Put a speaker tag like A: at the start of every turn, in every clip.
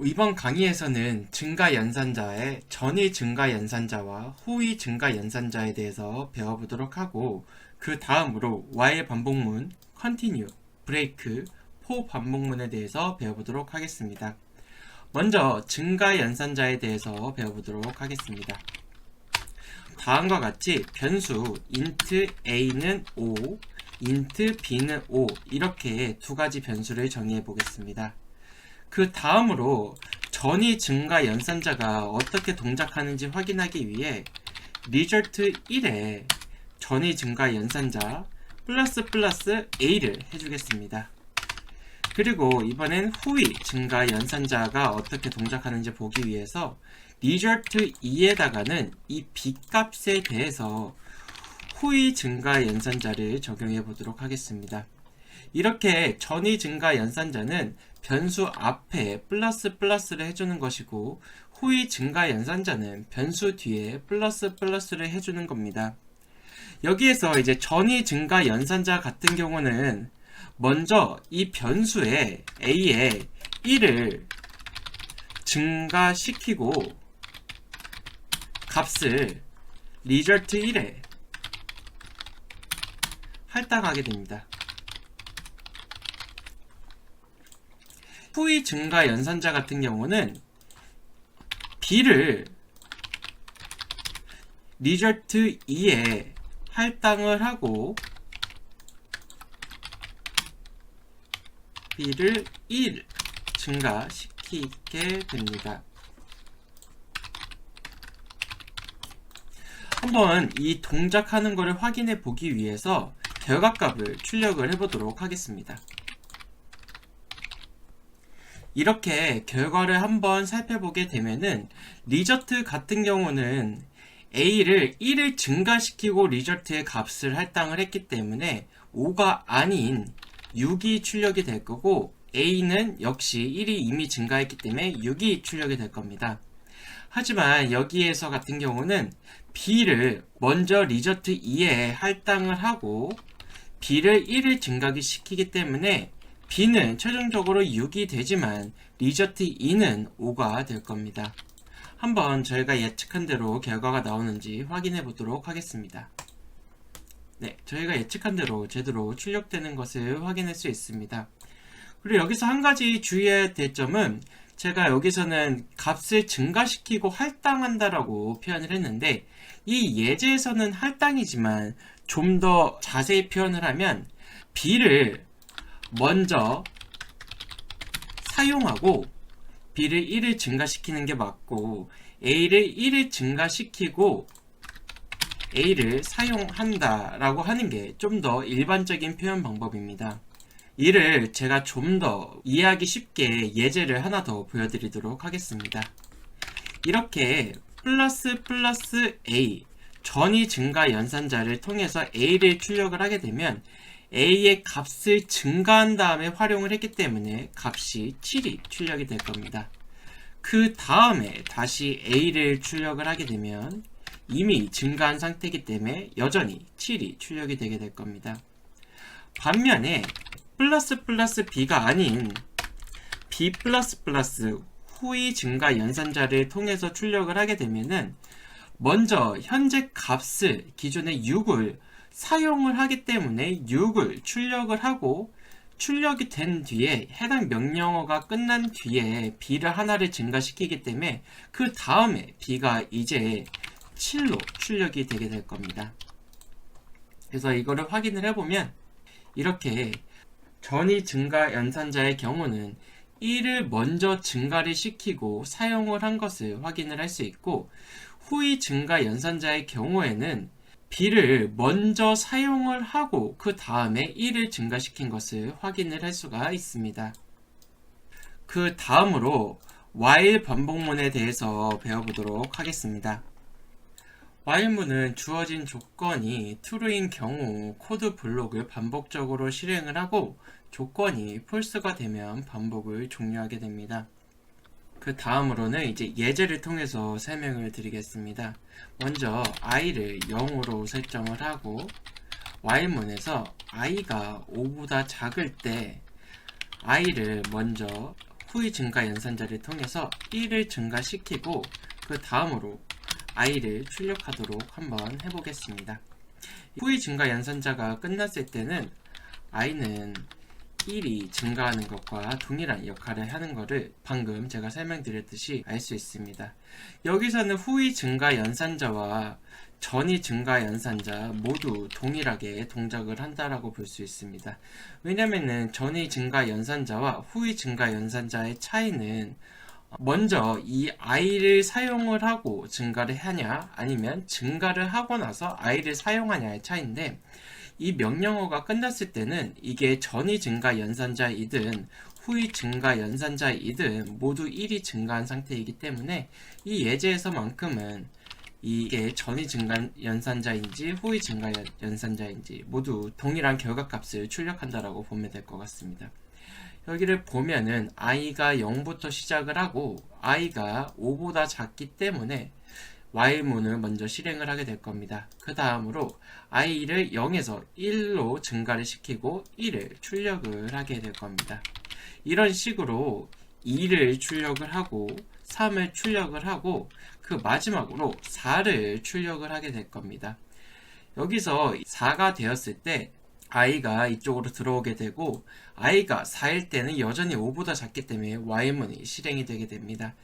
A: 이번 강의에서는 증가연산자의 전위 증가연산자와 후위 증가연산자에 대해서 배워보도록 하고, 그 다음으로 while 반복문, continue, break, for 반복문에 대해서 배워보도록 하겠습니다. 먼저 증가연산자에 대해서 배워보도록 하겠습니다. 다음과 같이 변수 int a는 5, int b는 5 이렇게 두 가지 변수를 정의해 보겠습니다. 그 다음으로 전위 증가 연산자가 어떻게 동작하는지 확인하기 위해 result 1에 전위 증가 연산자 플러스 a를 해주겠습니다. 그리고 이번엔 후위 증가 연산자가 어떻게 동작하는지 보기 위해서 result 2에다가는 이 b 값에 대해서 후위 증가 연산자를 적용해 보도록 하겠습니다. 이렇게 전위 증가 연산자는 변수 앞에 플러스를 해주는 것이고, 후위 증가 연산자는 변수 뒤에 플러스를 해주는 겁니다. 여기에서 이제 전위 증가 연산자 같은 경우는 먼저 이 변수에 a에 1을 증가시키고 값을 result 1에 할당하게 됩니다. 후위 증가 연산자 같은 경우는 b를 result 2에 할당을 하고 b를 1 증가시키게 됩니다. 한번 이 동작하는 것을 확인해 보기 위해서 결과값을 출력을 해보도록 하겠습니다. 이렇게 결과를 한번 살펴보게 되면은 result 같은 경우는 a를 1을 증가시키고 result의 값을 할당을 했기 때문에 5가 아닌 6이 출력이 될 거고, a는 역시 1이 이미 증가했기 때문에 6이 출력이 될 겁니다. 하지만 여기에서 같은 경우는 b를 먼저 result 2에 할당을 하고 b를 1을 증가시키기 때문에 b는 최종적으로 6이 되지만 result 2는 5가 될 겁니다. 한번 저희가 예측한 대로 결과가 나오는지 확인해 보도록 하겠습니다. 네, 저희가 예측한 대로 제대로 출력되는 것을 확인할 수 있습니다. 그리고 여기서 한 가지 주의해야 될 점은, 제가 여기서는 값을 증가시키고 할당한다라고 표현을 했는데, 이 예제에서는 할당이지만 좀 더 자세히 표현을 하면 b를 먼저 사용하고 b를 1을 증가시키는 게 맞고, a를 1을 증가시키고 a를 사용한다 라고 하는 게 좀 더 일반적인 표현 방법입니다. 이를 제가 좀 더 이해하기 쉽게 예제를 하나 더 보여드리도록 하겠습니다. 이렇게 플러스 a 전위 증가 연산자를 통해서 a를 출력을 하게 되면 a의 값을 증가한 다음에 활용을 했기 때문에 값이 7이 출력이 될 겁니다. 그 다음에 다시 a를 출력을 하게 되면 이미 증가한 상태이기 때문에 여전히 7이 출력이 되게 될 겁니다. 반면에 플러스 b가 아닌 b 후위 증가 연산자를 통해서 출력을 하게 되면은 먼저 현재 값을 기존의 6을 사용을 하기 때문에 6을 출력을 하고, 출력이 된 뒤에 해당 명령어가 끝난 뒤에 b를 하나를 증가시키기 때문에 그 다음에 b가 이제 7로 출력이 되게 될 겁니다. 그래서 이거를 확인을 해보면 이렇게 전위 증가 연산자의 경우는 1을 먼저 증가를 시키고 사용을 한 것을 확인을 할 수 있고, 후위 증가 연산자의 경우에는 b를 먼저 사용을 하고 그 다음에 1을 증가시킨 것을 확인을 할 수가 있습니다. 그 다음으로 while 반복문에 대해서 배워보도록 하겠습니다. while문은 주어진 조건이 true인 경우 코드 블록을 반복적으로 실행을 하고, 조건이 false가 되면 반복을 종료하게 됩니다. 그 다음으로는 이제 예제를 통해서 설명을 드리겠습니다. 먼저 i를 0으로 설정을 하고, while문에서 i가 5보다 작을 때 i를 먼저 후위 증가 연산자를 통해서 1을 증가시키고 그 다음으로 i를 출력하도록 한번 해보겠습니다. 후위 증가 연산자가 끝났을 때는 i는 1이 증가하는 것과 동일한 역할을 하는 것을 방금 제가 설명드렸듯이 알 수 있습니다. 여기서는 후위 증가 연산자와 전위 증가 연산자 모두 동일하게 동작을 한다라고 볼 수 있습니다. 왜냐면은 전위 증가 연산자와 후위 증가 연산자의 차이는 먼저 이 i를 사용을 하고 증가를 하냐 아니면 증가를 하고 나서 i를 사용하냐의 차이인데, 이 명령어가 끝났을 때는 이게 전위 증가 연산자이든 후위 증가 연산자이든 모두 1이 증가한 상태이기 때문에 이 예제에서만큼은 이게 전위 증가 연산자인지 후위 증가 연산자인지 모두 동일한 결과값을 출력한다라고 보면 될 것 같습니다. 여기를 보면은 i가 0부터 시작을 하고 i가 5보다 작기 때문에 while문을 먼저 실행을 하게 될 겁니다. 그 다음으로 i를 0에서 1로 증가를 시키고 1을 출력을 하게 될 겁니다. 이런 식으로 2를 출력을 하고 3을 출력을 하고 그 마지막으로 4를 출력을 하게 될 겁니다. 여기서 4가 되었을 때 i가 이쪽으로 들어오게 되고 i가 4일 때는 여전히 5보다 작기 때문에 while문이 실행이 되게 됩니다.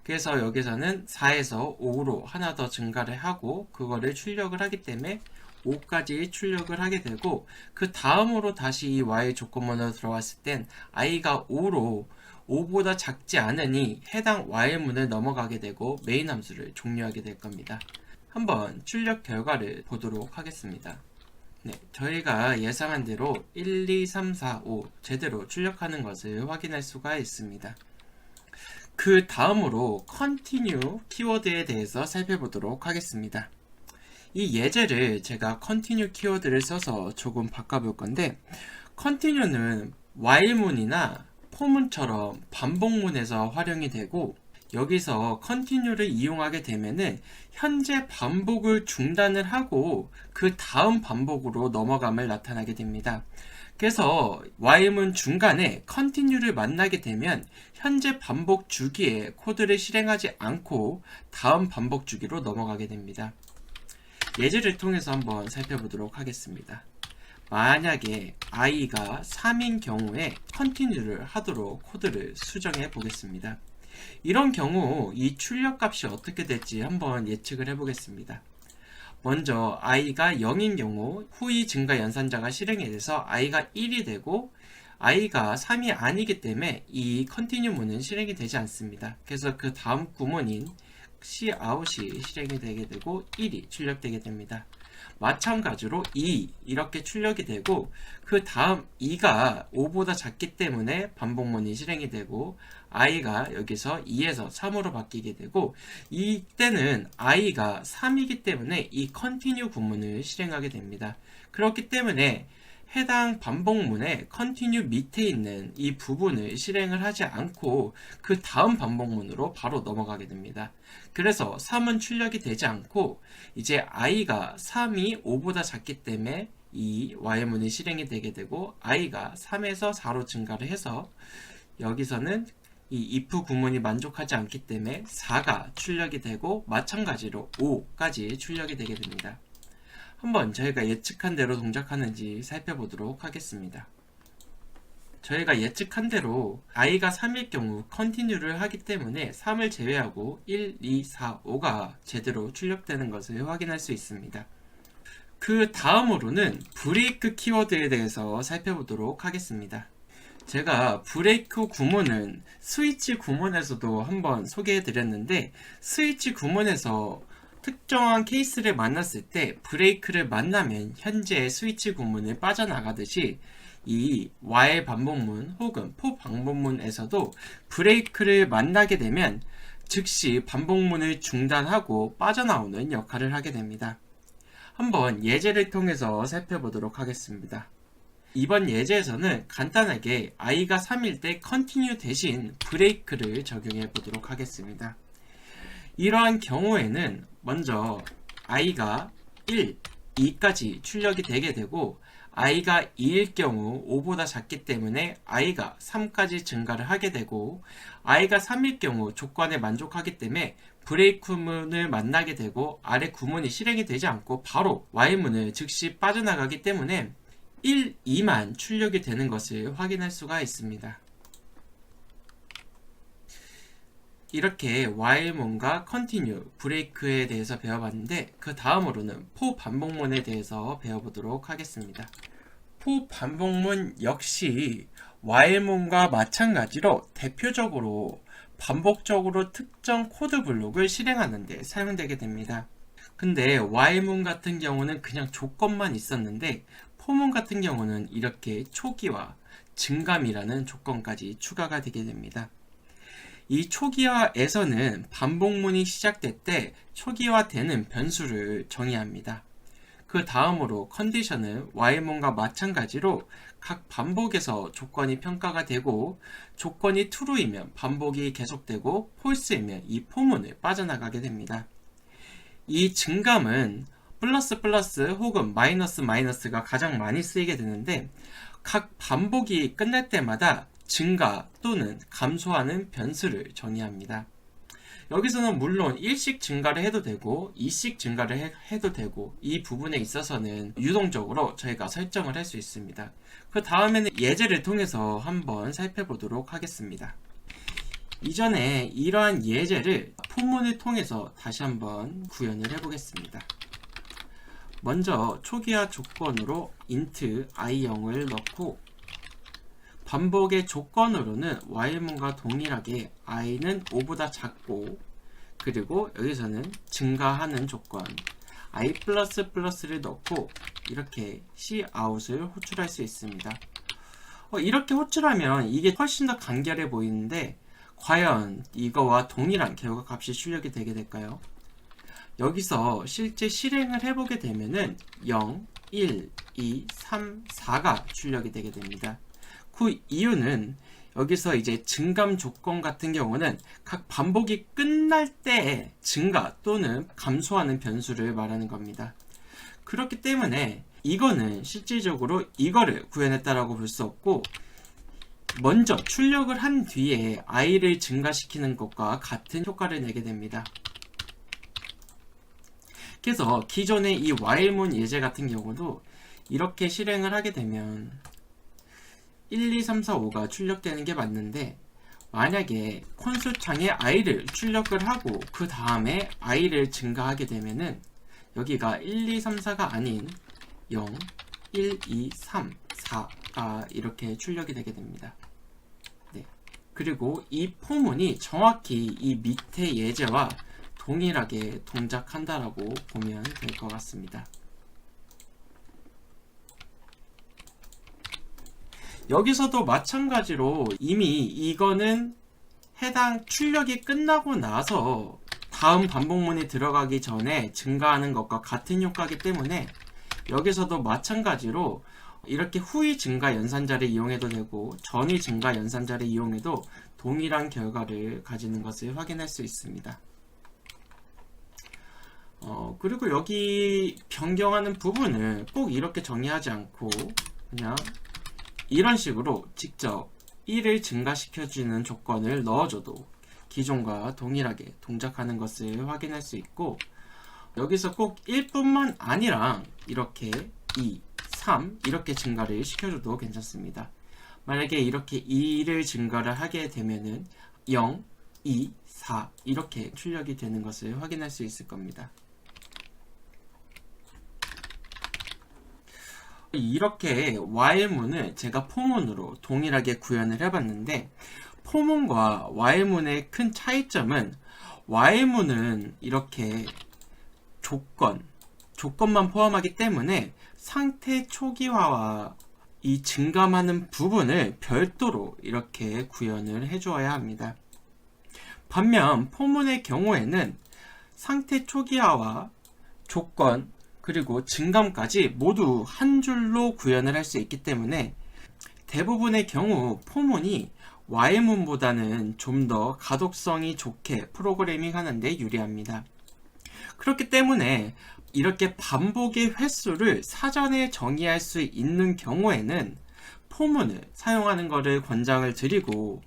A: 그래서 여기서는 4에서 5로 하나 더 증가를 하고 그거를 출력을 하기 때문에 5까지 출력을 하게 되고 그 다음으로 다시 이 while 조건문으로 들어왔을 땐 i가 5로 5보다 작지 않으니 해당 while문을 넘어가게 되고 메인 함수를 종료하게 될 겁니다. 한번 출력 결과를 보도록 하겠습니다. 네, 저희가 예상한 대로 1, 2, 3, 4, 5 제대로 출력하는 것을 확인할 수가 있습니다. 그 다음으로 continue 키워드에 대해서 살펴보도록 하겠습니다. 이 예제를 제가 continue 키워드를 써서 조금 바꿔볼 건데, continue는 while문이나 for문처럼 반복문에서 활용이 되고, 여기서 continue를 이용하게 되면은 현재 반복을 중단을 하고 그 다음 반복으로 넘어감을 나타나게 됩니다. 그래서 while문 중간에 continue를 만나게 되면 현재 반복 주기에 코드를 실행하지 않고 다음 반복 주기로 넘어가게 됩니다. 예제를 통해서 한번 살펴보도록 하겠습니다. 만약에 i가 3인 경우에 continue를 하도록 코드를 수정해 보겠습니다. 이런 경우 이 출력값이 어떻게 될지 한번 예측을 해보겠습니다. 먼저 i가 0인 경우 후위 증가 연산자가 실행이 돼서 i가 1이 되고 i가 3이 아니기 때문에 이 continue 문은 실행이 되지 않습니다. 그래서 그 다음 구문인 cout이 실행이 되게 되고 1이 출력되게 됩니다. 마찬가지로 2 이렇게 출력이 되고 그 다음 2가 5보다 작기 때문에 반복문이 실행이 되고 i가 여기서 2에서 3으로 바뀌게 되고, 이때는 i가 3이기 때문에 이 continue 구문을 실행하게 됩니다. 그렇기 때문에 해당 반복문의 continue 밑에 있는 이 부분을 실행을 하지 않고 그 다음 반복문으로 바로 넘어가게 됩니다. 그래서 3은 출력이 되지 않고 이제 i가 3이 5보다 작기 때문에 이 while문이 실행이 되게 되고 i가 3에서 4로 증가를 해서 여기서는 이 if 구문이 만족하지 않기 때문에 4가 출력이 되고 마찬가지로 5까지 출력이 되게 됩니다. 한번 저희가 예측한 대로 동작하는지 살펴보도록 하겠습니다. 저희가 예측한 대로 i가 3일 경우 continue를 하기 때문에 3을 제외하고 1, 2, 4, 5가 제대로 출력되는 것을 확인할 수 있습니다. 그 다음으로는 브레이크 키워드에 대해서 살펴보도록 하겠습니다. 제가 브레이크 구문은 스위치 구문에서도 한번 소개해 드렸는데, 스위치 구문에서 특정한 케이스를 만났을 때 브레이크를 만나면 현재 스위치 구문을 빠져나가듯이 이 while 반복문 혹은 for 반복문에서도 브레이크를 만나게 되면 즉시 반복문을 중단하고 빠져나오는 역할을 하게 됩니다. 한번 예제를 통해서 살펴보도록 하겠습니다. 이번 예제에서는 간단하게 i가 3일 때 continue 대신 브레이크를 적용해 보도록 하겠습니다. 이러한 경우에는 먼저 i가 1 2까지 출력이 되게 되고 i가 2일 경우 5보다 작기 때문에 i가 3까지 증가를 하게 되고 i가 3일 경우 조건에 만족하기 때문에 브레이크문을 만나게 되고 아래 구문이 실행이 되지 않고 바로 y문을 즉시 빠져나가기 때문에 1, 2만 출력이 되는 것을 확인할 수가 있습니다. 이렇게 while문과 continue, 브레이크에 대해서 배워봤는데 그 다음으로는 for 반복문에 대해서 배워보도록 하겠습니다. for 반복문 역시 while문과 마찬가지로 대표적으로 반복적으로 특정 코드 블록을 실행하는 데 사용되게 됩니다. 근데 while문 같은 경우는 그냥 조건만 있었는데 for문 같은 경우는 이렇게 초기화, 증감이라는 조건까지 추가가 되게 됩니다. 이 초기화에서는 반복문이 시작될 때 초기화되는 변수를 정의합니다. 그 다음으로 컨디션은 while문과 마찬가지로 각 반복에서 조건이 평가가 되고 조건이 true이면 반복이 계속되고 false이면 이 for문을 빠져나가게 됩니다. 이 증감은 플러스 플러스 혹은 마이너스 마이너스가 가장 많이 쓰이게 되는데 각 반복이 끝날 때마다 증가 또는 감소하는 변수를 정의합니다. 여기서는 물론 1씩 증가를 해도 되고 2씩 증가를 해도 되고 이 부분에 있어서는 유동적으로 저희가 설정을 할 수 있습니다. 그 다음에는 예제를 통해서 한번 살펴보도록 하겠습니다. 이전에 이러한 예제를 포문을 통해서 다시 한번 구현을 해보겠습니다. 먼저 초기화 조건으로 int i0을 넣고 반복의 조건으로는 while문과 동일하게 i는 5보다 작고 그리고 여기서는 증가하는 조건 i++를 넣고 이렇게 cout을 호출할 수 있습니다. 이렇게 호출하면 이게 훨씬 더 간결해 보이는데 과연 이거와 동일한 결과 값이 출력이 되게 될까요? 여기서 실제 실행을 해보게 되면은 0, 1, 2, 3, 4가 출력이 되게 됩니다. 그 이유는 여기서 이제 증감 조건 같은 경우는 각 반복이 끝날 때 증가 또는 감소하는 변수를 말하는 겁니다. 그렇기 때문에 이거는 실질적으로 이거를 구현했다라고 볼 수 없고 먼저 출력을 한 뒤에 i를 증가시키는 것과 같은 효과를 내게 됩니다. 그래서 기존의 이 while문 예제 같은 경우도 이렇게 실행을 하게 되면 1, 2, 3, 4, 5가 출력되는 게 맞는데 만약에 콘솔 창에 i를 출력을 하고 그 다음에 i를 증가하게 되면은 여기가 1, 2, 3, 4가 아닌 0, 1, 2, 3, 4가 이렇게 출력이 되게 됩니다. 네. 그리고 이 포문이 정확히 이 밑에 예제와 동일하게 동작한다라고 보면 될 것 같습니다. 여기서도 마찬가지로 이미 이거는 해당 출력이 끝나고 나서 다음 반복문이 들어가기 전에 증가하는 것과 같은 효과이기 때문에 여기서도 마찬가지로 이렇게 후위 증가 연산자를 이용해도 되고 전위 증가 연산자를 이용해도 동일한 결과를 가지는 것을 확인할 수 있습니다. 그리고 여기 변경하는 부분을 꼭 이렇게 정의하지 않고 그냥 이런 식으로 직접 1을 증가시켜주는 조건을 넣어줘도 기존과 동일하게 동작하는 것을 확인할 수 있고 여기서 꼭 1뿐만 아니라 이렇게 2, 3 이렇게 증가를 시켜줘도 괜찮습니다. 만약에 이렇게 2를 증가를 하게 되면은 0, 2, 4 이렇게 출력이 되는 것을 확인할 수 있을 겁니다. 이렇게 while문을 제가 for문으로 동일하게 구현을 해봤는데 for문과 while문의 큰 차이점은 while문은 이렇게 조건만 포함하기 때문에 상태 초기화와 이 증감하는 부분을 별도로 이렇게 구현을 해주어야 합니다. 반면 for문의 경우에는 상태 초기화와 조건 그리고 증감까지 모두 한 줄로 구현을 할 수 있기 때문에 대부분의 경우 for문이 while문보다는 좀 더 가독성이 좋게 프로그래밍 하는데 유리합니다. 그렇기 때문에 이렇게 반복의 횟수를 사전에 정의할 수 있는 경우에는 포문을 사용하는 것을 권장을 드리고,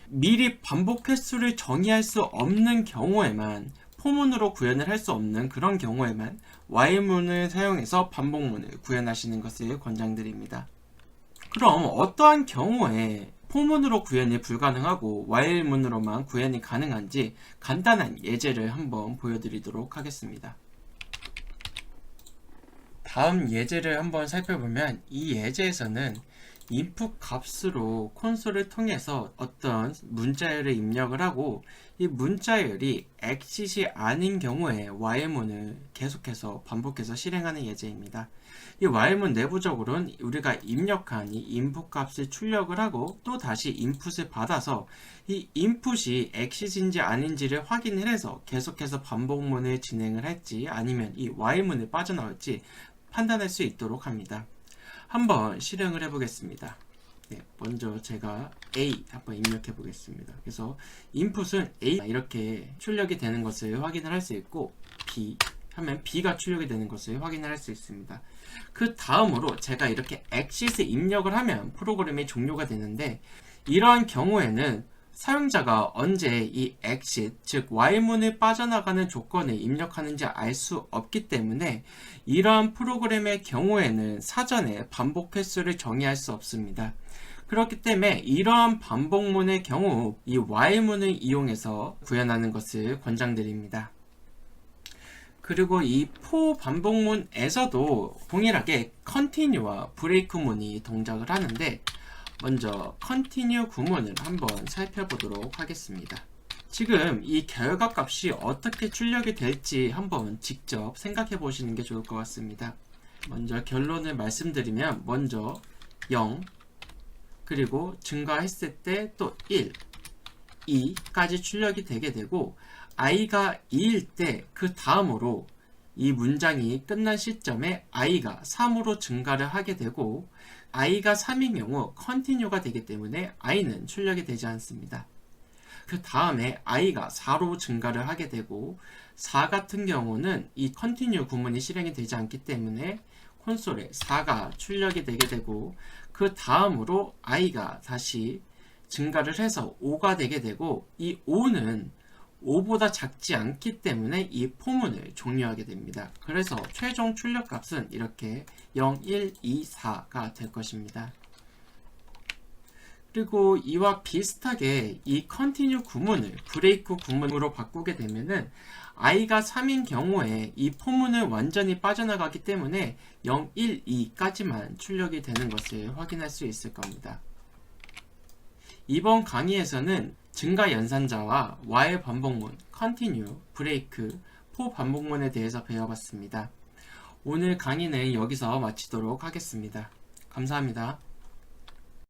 A: 미리 반복 횟수를 정의할 수 없는 경우에만, 포문으로 구현을 할 수 없는 그런 경우에만 while문을 사용해서 반복문을 구현하시는 것을 권장드립니다. 그럼 어떠한 경우에 포문으로 구현이 불가능하고 while문으로만 구현이 가능한지 간단한 예제를 한번 보여드리도록 하겠습니다. 다음 예제를 한번 살펴보면, 이 예제에서는 input 값으로 콘솔을 통해서 어떤 문자열을 입력을 하고, 이 문자열이 exit이 아닌 경우에 while문을 계속해서 반복해서 실행하는 예제입니다. 이 while문 내부적으로는 우리가 입력한 이 input 값을 출력을 하고 또 다시 input을 받아서 이 input이 exit인지 아닌지를 확인을 해서 계속해서 반복문을 진행을 할지 아니면 이 while문을 빠져나올지 판단할 수 있도록 합니다. 한번 실행을 해보겠습니다. 네, 먼저 제가 A 한번 입력해 보겠습니다. 그래서 input은 A 이렇게 출력이 되는 것을 확인을 할 수 있고, B 하면 B가 출력이 되는 것을 확인을 할 수 있습니다. 그 다음으로 제가 이렇게 exit을 입력을 하면 프로그램이 종료가 되는데, 이러한 경우에는 사용자가 언제 이 exit, 즉 while문을 빠져나가는 조건을 입력하는지 알 수 없기 때문에 이러한 프로그램의 경우에는 사전에 반복 횟수를 정의할 수 없습니다. 그렇기 때문에 이러한 반복문의 경우 이 while문을 이용해서 구현하는 것을 권장드립니다. 그리고 이 for 반복문에서도 동일하게 continue와 break문이 동작을 하는데, 먼저 continue 구문을 한번 살펴보도록 하겠습니다. 지금 이 결과값이 어떻게 출력이 될지 한번 직접 생각해 보시는 게 좋을 것 같습니다. 먼저 결론을 말씀드리면, 먼저 0, 그리고 증가했을 때 또 1, 2까지 출력이 되게 되고, i가 2일 때 그 다음으로 이 문장이 끝난 시점에 i가 3으로 증가를 하게 되고, i가 3인 경우 continue가 되기 때문에 i는 출력이 되지 않습니다. 그 다음에 i가 4로 증가를 하게 되고, 4 같은 경우는 이 continue 구문이 실행이 되지 않기 때문에 콘솔에 4가 출력이 되게 되고, 그 다음으로 i가 다시 증가를 해서 5가 되게 되고, 이 5는 5보다 작지 않기 때문에 이 포문을 종료하게 됩니다. 그래서 최종 출력 값은 이렇게 0, 1, 2, 4가 될 것입니다. 그리고 이와 비슷하게 이 continue 구문을 break 구문으로 바꾸게 되면은 i가 3인 경우에 이 포문을 완전히 빠져나가기 때문에 0, 1, 2까지만 출력이 되는 것을 확인할 수 있을 겁니다. 이번 강의에서는 증가 연산자와 while 반복문, continue, break, for 반복문에 대해서 배워봤습니다. 오늘 강의는 여기서 마치도록 하겠습니다. 감사합니다.